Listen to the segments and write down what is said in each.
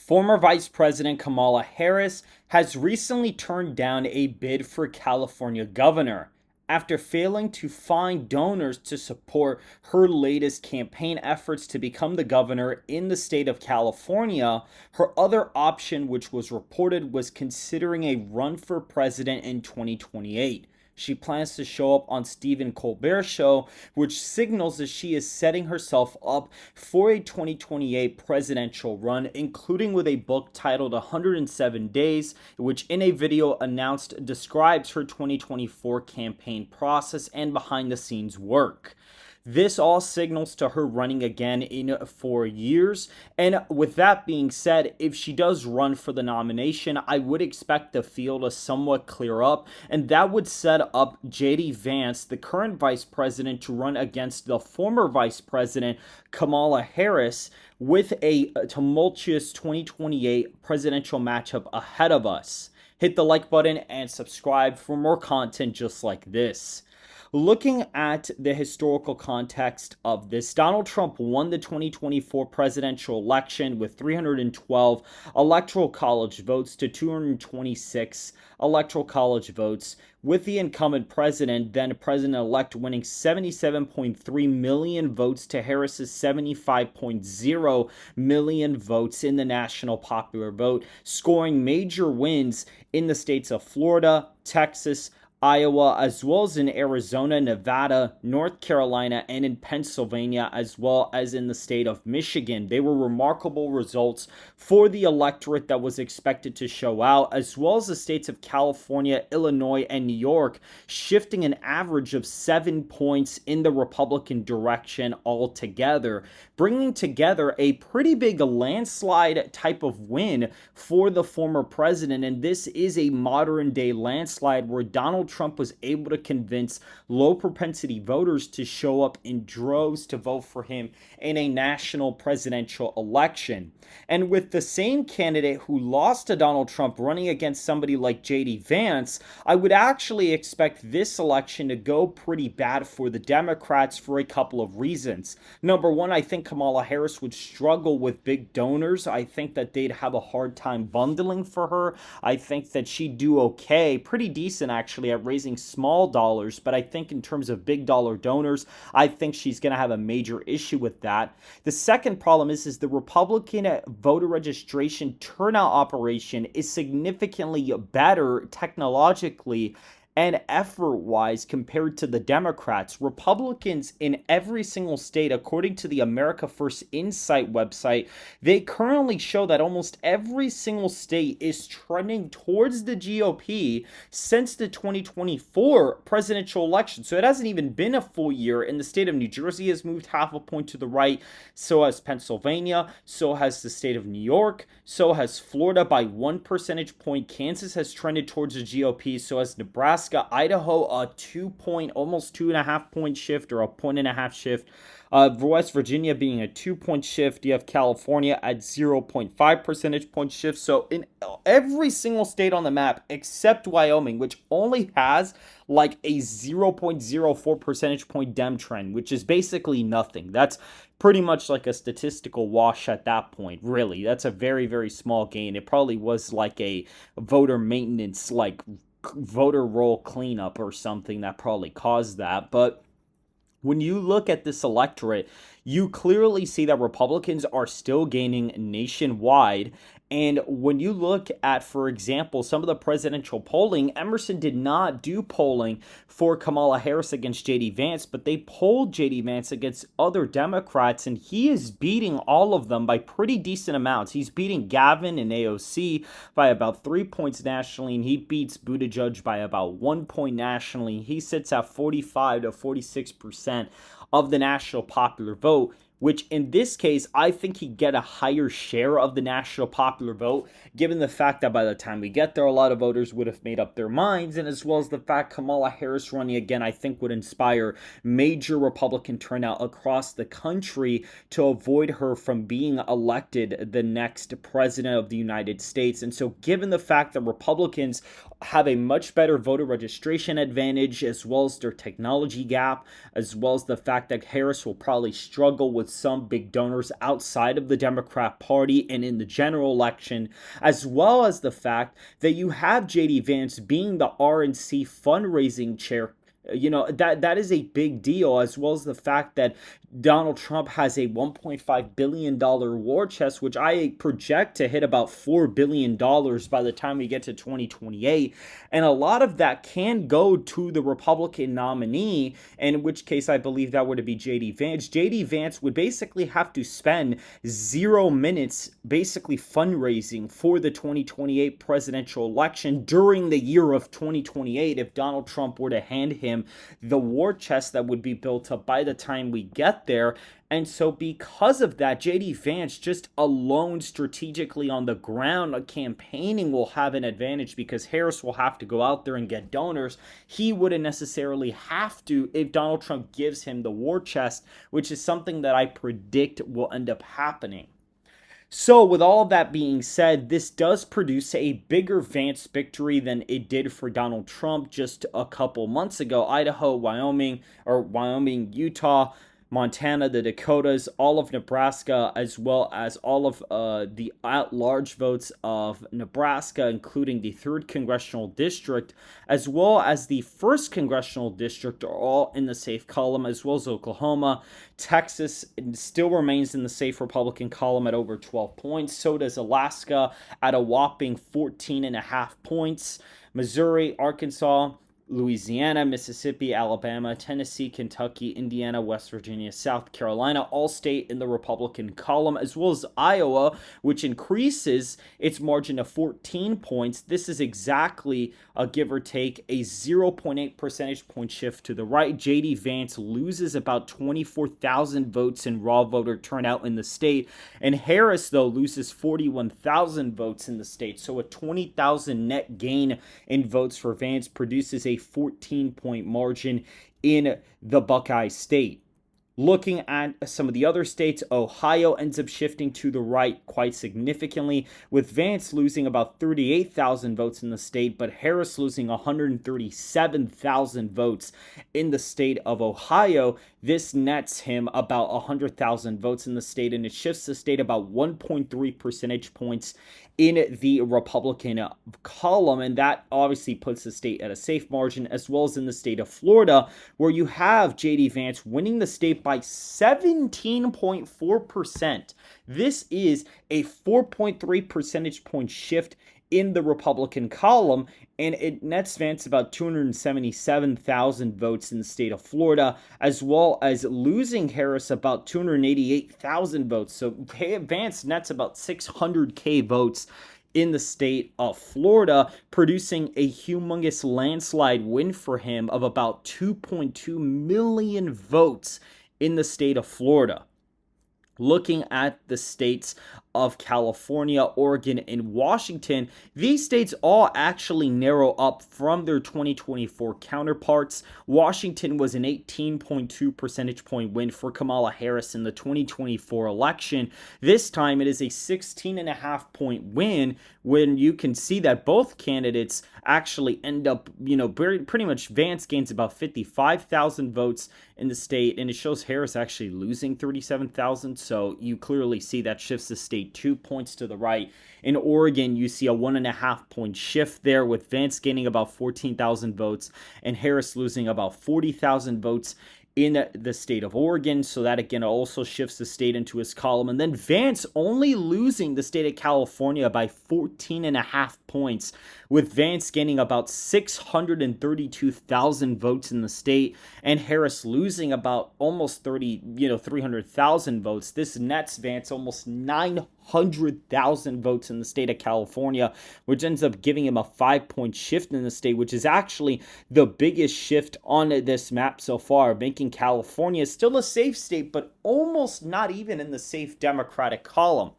Former Vice President Kamala Harris has recently turned down a bid for California governor after failing to find donors to support her latest campaign efforts to become the governor in the state of California. Her other option, which was reported, was considering a run for president in 2028. She plans to show up on Stephen Colbert's show, which signals that she is setting herself up for a 2028 presidential run, including with a book titled 107 Days, which in a video announced describes her 2024 campaign process and behind the scenes work. This all signals to her running again in 4 years. And with that being said, if she does run for the nomination, I would expect the field to somewhat clear up. And that would set up J.D. Vance, the current vice president, to run against the former vice president, Kamala Harris, with a tumultuous 2028 presidential matchup ahead of us. Hit the like button and subscribe for more content just like this. Looking at the historical context of this, Donald Trump won the 2024 presidential election with 312 electoral college votes to 226 electoral college votes, with the incumbent president, then president-elect, winning 77.3 million votes to Harris's 75.0 million votes in the national popular vote, scoring major wins in the states of Florida, Texas, Iowa, as well as in Arizona, Nevada, North Carolina, and in Pennsylvania, as well as in the state of Michigan. They were remarkable results for the electorate that was expected to show out, as well as the states of California, Illinois, and New York, shifting an average of 7 points in the Republican direction altogether, bringing together a pretty big landslide type of win for the former president. And this is a modern day landslide where Donald Trump was able to convince low propensity voters to show up in droves to vote for him in a national presidential election. And with the same candidate who lost to Donald Trump running against somebody like J.D. Vance, I would actually expect this election to go pretty bad for the Democrats for a couple of reasons. Number one, I think Kamala Harris would struggle with big donors. I think that they'd have a hard time bundling for her. I think that she'd do okay, pretty decent actually, at raising small dollars, but I think in terms of big dollar donors, I think she's going to have a major issue with that. The second problem is the Republican voter registration turnout operation is significantly better technologically and effort-wise compared to the Democrats. Republicans in every single state, according to the America First Insight website, they currently show that almost every single state is trending towards the GOP since the 2024 presidential election. So it hasn't even been a full year, and the state of New Jersey has moved half a point to the right, so has Pennsylvania, so has the state of New York, so has Florida by 1 percentage point. Kansas has trended towards the GOP, so has Nebraska. Idaho, a 2-point, almost 2.5-point shift, or a 1.5 shift. West Virginia being a 2-point shift. You have California at 0.5 percentage point shift. So in every single state on the map except Wyoming, which only has like a 0.04 percentage point Dem trend, which is basically nothing. That's pretty much like a statistical wash at that point, really. That's a very, very small gain. It probably was like a voter maintenance, like voter roll cleanup or something that probably caused that. But when you look at this electorate, you clearly see that Republicans are still gaining nationwide. And when you look at, for example, some of the presidential polling, Emerson did not do polling for Kamala Harris against J.D. Vance, but they polled J.D. Vance against other Democrats, and he is beating all of them by pretty decent amounts. He's beating Gavin and AOC by about 3 points nationally, and he beats Buttigieg by about 1 point nationally. He sits at 45 to 46% of the national popular vote, which in this case, I think he'd get a higher share of the national popular vote, given the fact that by the time we get there, a lot of voters would have made up their minds, and as well as the fact Kamala Harris running again, I think would inspire major Republican turnout across the country to avoid her from being elected the next president of the United States. And so given the fact that Republicans have a much better voter registration advantage, as well as their technology gap, as well as the fact that Harris will probably struggle with with some big donors outside of the Democrat Party and in the general election, as well as the fact that you have JD Vance being the RNC fundraising chair. That is a big deal, as well as the fact that Donald Trump has a $1.5 billion war chest, which I project to hit about $4 billion by the time we get to 2028. And a lot of that can go to the Republican nominee, in which case I believe that would be JD Vance. JD Vance would basically have to spend 0 minutes basically fundraising for the 2028 presidential election during the year of 2028 if Donald Trump were to hand him the war chest that would be built up by the time we get there. And so because of that, JD Vance just alone strategically on the ground campaigning will have an advantage, because Harris will have to go out there and get donors. He wouldn't necessarily have to if Donald Trump gives him the war chest, which is something that I predict will end up happening. So with all of that being said, this does produce a bigger Vance victory than it did for Donald Trump just a couple months ago. Idaho, Wyoming, Utah, Montana, the Dakotas, all of Nebraska, as well as all of the at-large votes of Nebraska, including the 3rd Congressional District, as well as the 1st Congressional District, are all in the safe column, as well as Oklahoma. Texas still remains in the safe Republican column at over 12 points. So does Alaska at a whopping 14.5 points. Missouri, Arkansas, Louisiana, Mississippi, Alabama, Tennessee, Kentucky, Indiana, West Virginia, South Carolina, all stay in the Republican column, as well as Iowa, which increases its margin to 14 points. This is exactly, give or take, a 0.8 percentage point shift to the right. JD Vance loses about 24,000 votes in raw voter turnout in the state, and Harris, though, loses 41,000 votes in the state. So a 20,000 net gain in votes for Vance produces a 14-point margin in the Buckeye State. Looking at some of the other states, Ohio ends up shifting to the right quite significantly, with Vance losing about 38,000 votes in the state, but Harris losing 137,000 votes in the state of Ohio. This nets him about 100,000 votes in the state, and it shifts the state about 1.3 percentage points in the Republican column, and that obviously puts the state at a safe margin, as well as in the state of Florida, where you have JD Vance winning the state by 17.4%. This is a 4.3 percentage point shift in the Republican column, and it nets Vance about 277,000 votes in the state of Florida, as well as losing Harris about 288,000 votes. So Vance nets about 600K votes in the state of Florida, producing a humongous landslide win for him of about 2.2 million votes in the state of Florida. Looking at the states of California, Oregon, and Washington, these states all actually narrow up from their 2024 counterparts. Washington was an 18.2 percentage point win for Kamala Harris in the 2024 election. This time it is a 16.5 point win, when you can see that both candidates actually end up, pretty much Vance gains about 55,000 votes in the state, and it shows Harris actually losing 37,000. So you clearly see that shifts the state 2 points to the right. In Oregon, you see a 1.5 point shift there, with Vance gaining about 14,000 votes and Harris losing about 40,000 votes in the state of Oregon. So that again also shifts the state into his column. And then Vance only losing the state of California by 14.5 points, with Vance gaining about 632,000 votes in the state and Harris losing about almost 300,000 votes. This nets Vance almost 900,000 votes in the state of California, which ends up giving him a 5-point shift in the state, which is actually the biggest shift on this map so far, making California still a safe state, but almost not even in the safe Democratic column.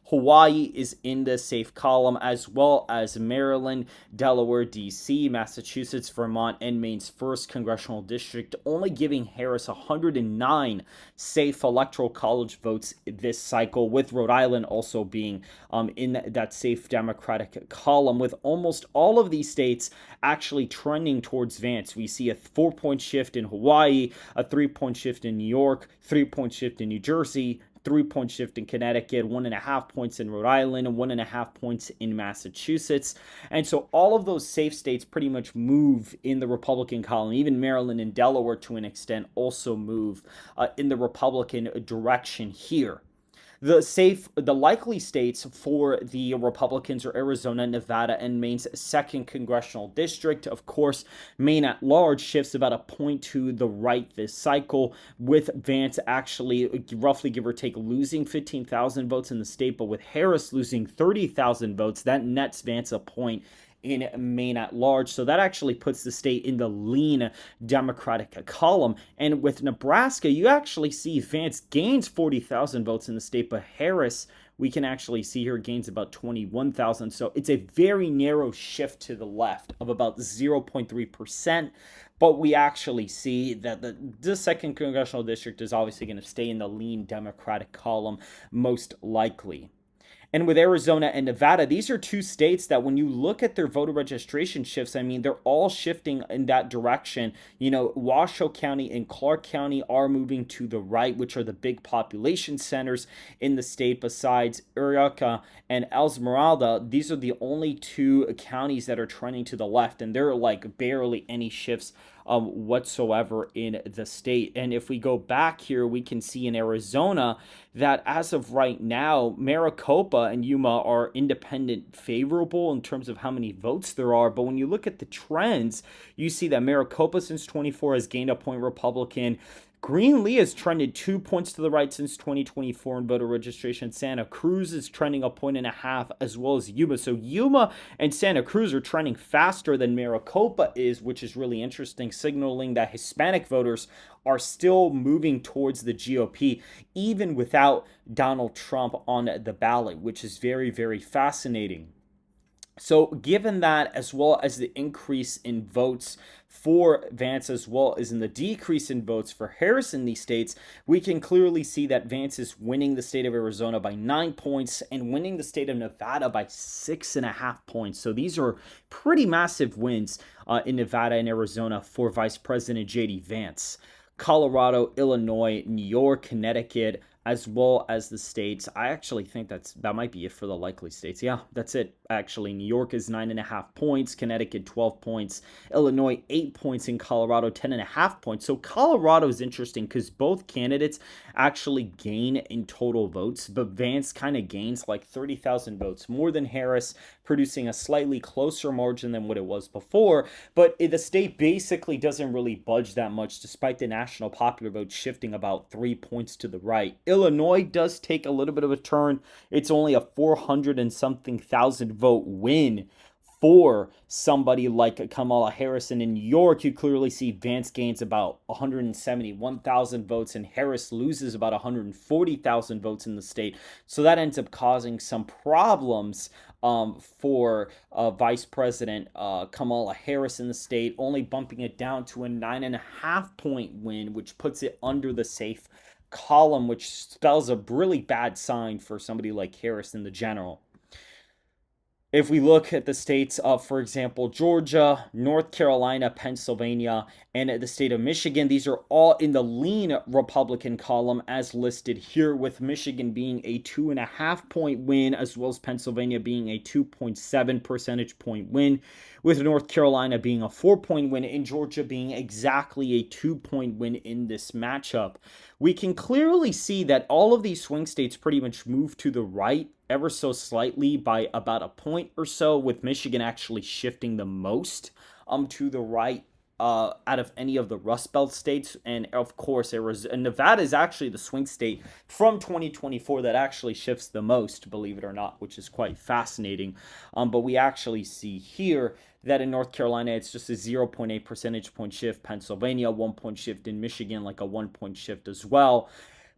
Hawaii is in the safe column, as well as Maryland, Delaware, D.C., Massachusetts, Vermont, and Maine's first congressional district, only giving Harris 109 safe electoral college votes this cycle, with Rhode Island also being in that safe Democratic column, with almost all of these states actually trending towards Vance. We see a 4-point shift in Hawaii, a 3-point shift in New York, 3-point shift in New Jersey, 3-point shift in Connecticut, 1.5 points in Rhode Island, and 1.5 points in Massachusetts. And so all of those safe states pretty much move in the Republican column. Even Maryland and Delaware, to an extent, also move in the Republican direction here. The likely states for the Republicans are Arizona, Nevada, and Maine's second congressional district. Of course, Maine at large shifts about a point to the right this cycle, with Vance actually roughly, give or take, losing 15,000 votes in the state, but with Harris losing 30,000 votes, that nets Vance a point in Maine at large. So that actually puts the state in the lean Democratic column. And with Nebraska, you actually see Vance gains 40,000 votes in the state, but Harris, we can actually see here, gains about 21,000. So it's a very narrow shift to the left of about 0.3%. But we actually see that the second congressional district is obviously going to stay in the lean Democratic column, most likely. And with Arizona and Nevada, these are two states that when you look at their voter registration shifts, I mean, they're all shifting in that direction. Washoe County and Clark County are moving to the right, which are the big population centers in the state. Besides Eureka and Esmeralda, these are the only two counties that are trending to the left, and there are like barely any shifts whatsoever in the state. And if we go back here, we can see in Arizona that as of right now, Maricopa and Yuma are independent favorable in terms of how many votes there are. But when you look at the trends, you see that Maricopa since 24 has gained a point Republican. Greenlee has trended 2 points to the right since 2024 in voter registration. Santa Cruz is trending 1.5 as well as Yuma. So Yuma and Santa Cruz are trending faster than Maricopa is, which is really interesting, signaling that Hispanic voters are still moving towards the GOP, even without Donald Trump on the ballot, which is very, very fascinating. So given that, as well as the increase in votes for Vance, as well as in the decrease in votes for Harris in these states, we can clearly see that Vance is winning the state of Arizona by 9 points and winning the state of Nevada by 6.5 points. So these are pretty massive wins in Nevada and Arizona for Vice President J.D. Vance. Colorado, Illinois, New York, Connecticut, as well as the states. I actually think that might be it for the likely states. Yeah, that's it. Actually, New York is 9.5 points, Connecticut 12 points, Illinois 8 points, in Colorado 10.5 points. So Colorado is interesting because both candidates actually gain in total votes, but Vance kind of gains like 30,000 votes more than Harris, producing a slightly closer margin than what it was before. But the state basically doesn't really budge that much, despite the national popular vote shifting about 3 points to the right. Illinois does take a little bit of a turn. It's only a 400 and something thousand vote win for somebody like Kamala Harris. And in New York, you clearly see Vance gains about 171,000 votes and Harris loses about 140,000 votes in the state. So that ends up causing some problems for Vice President Kamala Harris in the state, only bumping it down to a 9.5 point win, which puts it under the safe column, which spells a really bad sign for somebody like Harris in the general. If we look at the states of, for example, Georgia, North Carolina, Pennsylvania, and the state of Michigan, these are all in the lean Republican column as listed here, with Michigan being a 2.5 point win, as well as Pennsylvania being a 2.7 percentage point win, with North Carolina being a 4-point win, and Georgia being exactly a 2-point win in this matchup. We can clearly see that all of these swing states pretty much move to the right ever so slightly by about a point or so, with Michigan actually shifting the most to the right out of any of the Rust Belt states. And of course, Nevada is actually the swing state from 2024 that actually shifts the most, believe it or not, which is quite fascinating. But we actually see here that in North Carolina, it's just a 0.8 percentage point shift. Pennsylvania, 1 point shift. In Michigan, like a 1 point shift as well.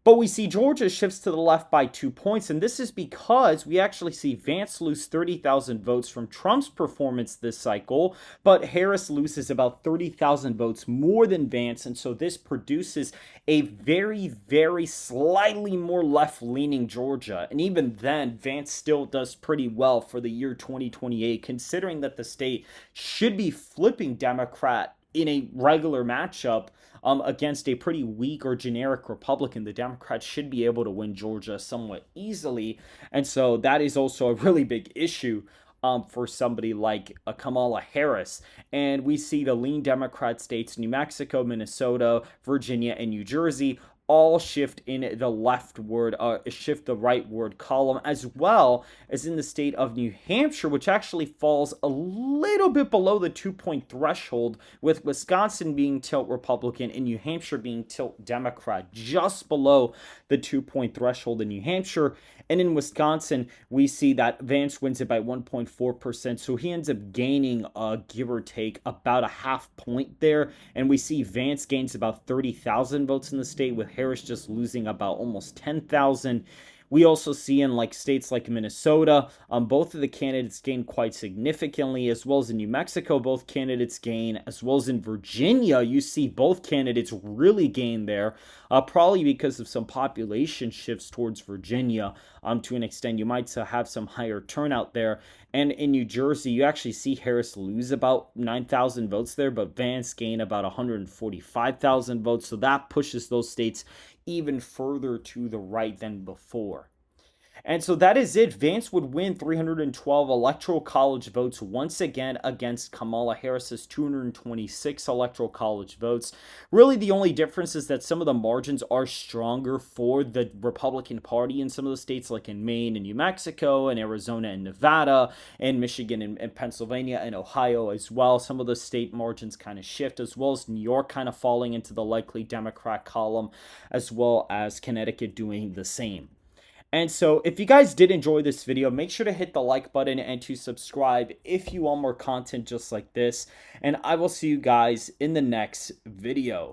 But we see Georgia shifts to the left by 2 points, and this is because we actually see Vance lose 30,000 votes from Trump's performance this cycle, but Harris loses about 30,000 votes more than Vance, and so this produces a very, very slightly more left-leaning Georgia. And even then, Vance still does pretty well for the year 2028, considering that the state should be flipping Democrat in a regular matchup against a pretty weak or generic Republican. The Democrats should be able to win Georgia somewhat easily. And so that is also a really big issue for somebody like Kamala Harris. And we see the lean Democrat states, New Mexico, Minnesota, Virginia, and New Jersey, all shift in the shift the rightward column, as well as in the state of New Hampshire, which actually falls a little bit below the 2 point threshold, with Wisconsin being tilt Republican and New Hampshire being tilt Democrat, just below the 2 point threshold in New Hampshire. And in Wisconsin, we see that Vance wins it by 1.4%. So he ends up gaining, give or take, about a half point there. And we see Vance gains about 30,000 votes in the state, with Harris just losing about almost 10,000. We also see in states like Minnesota, both of the candidates gain quite significantly, as well as in New Mexico, both candidates gain, as well as in Virginia, you see both candidates really gain there, probably because of some population shifts towards Virginia. To an extent, you might have some higher turnout there. And in New Jersey, you actually see Harris lose about 9,000 votes there, but Vance gain about 145,000 votes. So that pushes those states even further to the right than before. And so that is it. Vance would win 312 electoral college votes once again against Kamala Harris's 226 electoral college votes. Really, the only difference is that some of the margins are stronger for the Republican Party in some of the states, like in Maine and New Mexico and Arizona and Nevada and Michigan and Pennsylvania and Ohio as well. Some of the state margins kind of shift, as well as New York kind of falling into the likely Democrat column, as well as Connecticut doing the same. And so if you guys did enjoy this video, make sure to hit the like button and to subscribe if you want more content just like this. And I will see you guys in the next video.